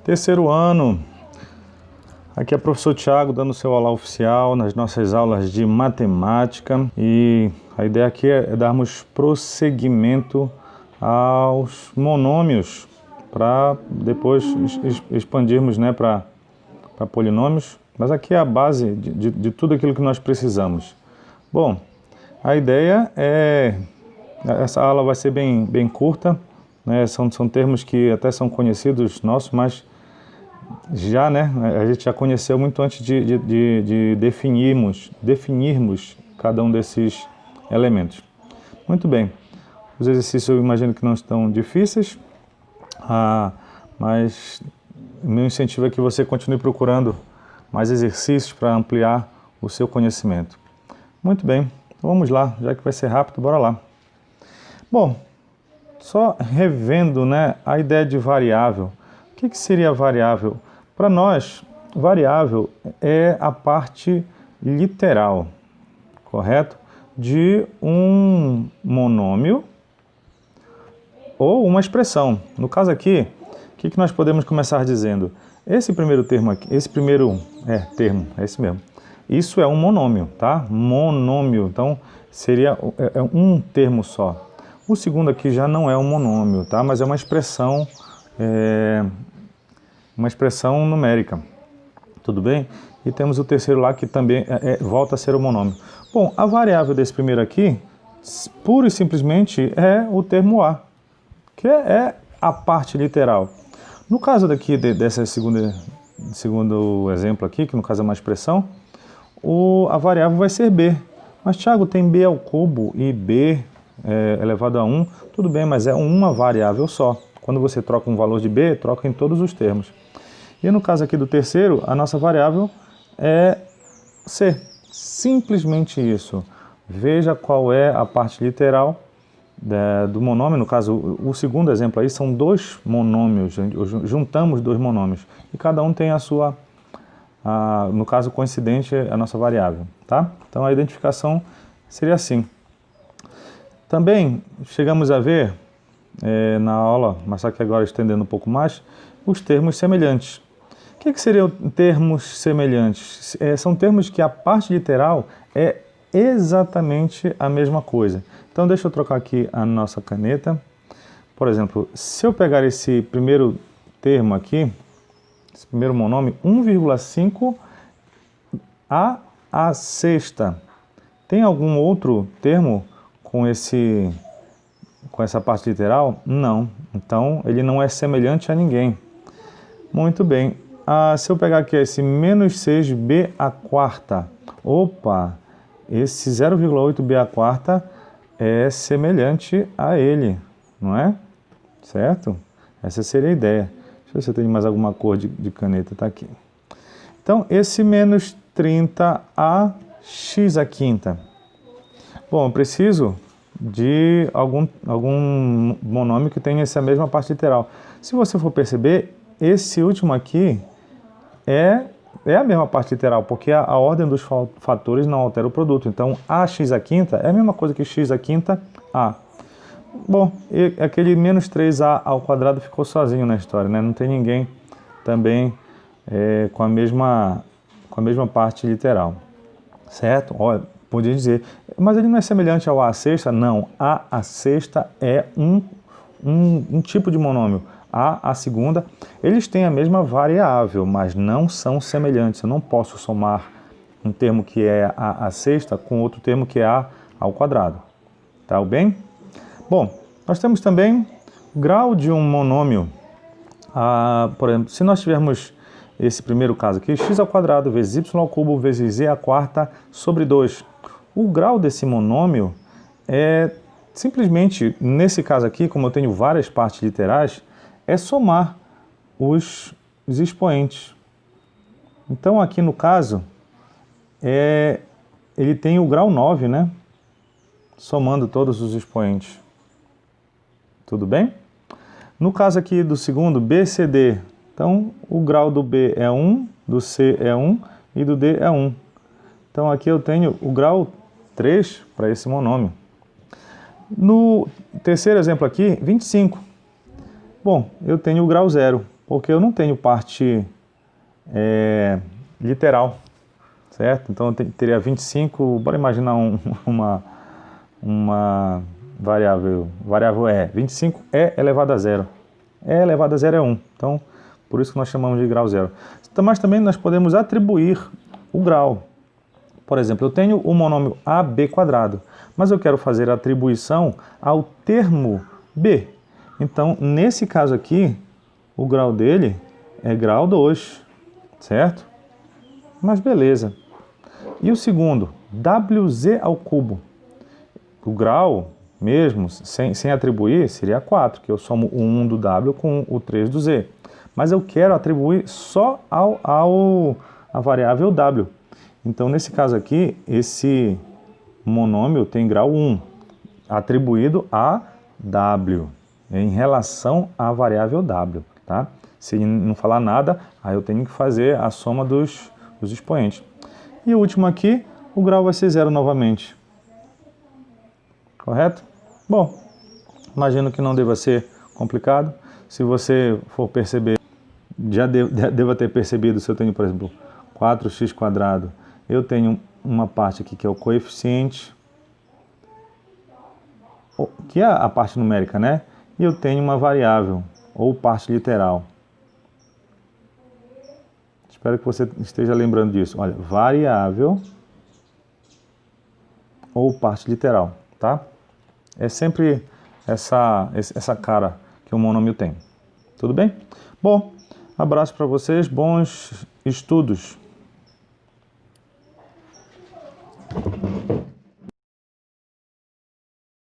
Terceiro ano, aqui é o professor Thiago dando seu olá oficial nas nossas aulas de matemática, e a ideia aqui é darmos prosseguimento aos monômios para depois expandirmos, né, para polinômios, mas aqui é a base de tudo aquilo que nós precisamos. Bom, a ideia essa aula vai ser bem curta, né, são termos que até são conhecidos nossos, mas já, né, a gente já conheceu muito antes de definirmos cada um desses elementos. Muito bem, os exercícios eu imagino que não estão difíceis, mas meu incentivo é que você continue procurando mais exercícios para ampliar o seu conhecimento. Muito bem, então vamos lá, já que vai ser rápido, bora lá. Bom, só revendo, né, a ideia de variável. O que seria variável? Para nós, variável é a parte literal, correto? De um monômio ou uma expressão. No caso aqui, o que nós podemos começar dizendo? Esse primeiro termo aqui, termo, é esse mesmo. Isso é um monômio, tá? Monômio, então seria um termo só. O segundo aqui já não é um monômio, tá? Mas é uma expressão numérica, tudo bem? E temos o terceiro lá que também volta a ser o monômio. Bom, a variável desse primeiro aqui, pura e simplesmente, é o termo A, que é a parte literal. No caso daqui, desse segundo exemplo aqui, que no caso é uma expressão, a variável vai ser B. Mas, Thiago, tem B ao cubo e B elevado a 1, tudo bem, mas é uma variável só. Quando você troca um valor de B, troca em todos os termos. E no caso aqui do terceiro, a nossa variável é C. Simplesmente isso. Veja qual é a parte literal do monômio. No caso, o segundo exemplo aí são dois monômios. Juntamos dois monômios. E cada um tem a sua, no caso coincidente, a nossa variável. Tá? Então a identificação seria assim. Também chegamos a ver na aula, mas só que agora estendendo um pouco mais, os termos semelhantes. O que seriam termos semelhantes? São termos que a parte literal é exatamente a mesma coisa. Então deixa eu trocar aqui a nossa caneta. Por exemplo, se eu pegar esse primeiro termo aqui, esse primeiro monômio, 1,5 a sexta, tem algum outro termo com essa parte literal? Não. Então, ele não é semelhante a ninguém. Muito bem. Se eu pegar aqui esse menos 6b à quarta, opa, esse 0,8b à quarta é semelhante a ele, não é? Certo? Essa seria a ideia. Deixa eu ver se eu tenho mais alguma cor de caneta, tá aqui. Então, esse menos 30 a x à quinta. Bom, eu preciso de algum monômio que tenha essa mesma parte literal. Se você for perceber, esse último aqui é a mesma parte literal, porque a ordem dos fatores não altera o produto. Então, ax à quinta é a mesma coisa que x à quinta a. Bom, e aquele menos 3a ao quadrado ficou sozinho na história, né? Não tem ninguém também com a mesma parte literal, certo? Olha, podia dizer, mas ele não é semelhante ao a à sexta? Não, a à sexta é um tipo de monômio. A à segunda, eles têm a mesma variável, mas não são semelhantes. Eu não posso somar um termo que é a à sexta com outro termo que é a ao quadrado. Tá bem? Bom, nós temos também o grau de um monômio. Por exemplo, se nós tivermos esse primeiro caso aqui, x ao quadrado vezes y ao cubo vezes z à quarta sobre 2. O grau desse monômio é simplesmente, nesse caso aqui, como eu tenho várias partes literais, é somar os expoentes. Então, aqui no caso, ele tem o grau 9, né? Somando todos os expoentes. Tudo bem? No caso aqui do segundo, BCD, então o grau do B é 1, do C é 1 e do D é 1. Então, aqui eu tenho o grau 3 para esse monômio. No terceiro exemplo aqui, 25. Bom, eu tenho o grau 0. porque eu não tenho parte literal, certo? Então eu teria 25, bora imaginar uma variável E, 25E elevado a zero. E elevado a zero é 1, então por isso que nós chamamos de grau zero. Mas também nós podemos atribuir o grau. Por exemplo, eu tenho o monômio AB², mas eu quero fazer a atribuição ao termo B. Então, nesse caso aqui, o grau dele é grau 2, certo? Mas beleza. E o segundo, WZ². O grau mesmo, sem atribuir, seria 4, que eu somo o 1 do W com o 3 do Z. Mas eu quero atribuir só a variável W. Então, nesse caso aqui, esse monômio tem grau 1, atribuído a W, em relação à variável W, tá? Se ele não falar nada, aí eu tenho que fazer a soma dos expoentes. E o último aqui, o grau vai ser 0 novamente. Correto? Bom, imagino que não deva ser complicado. Se você for perceber, já deva ter percebido, se eu tenho, por exemplo, 4x², eu tenho uma parte aqui que é o coeficiente, que é a parte numérica, né? E eu tenho uma variável, ou parte literal. Espero que você esteja lembrando disso. Olha, variável ou parte literal, tá? É sempre essa cara que o monômio tem. Tudo bem? Bom, abraço para vocês, bons estudos.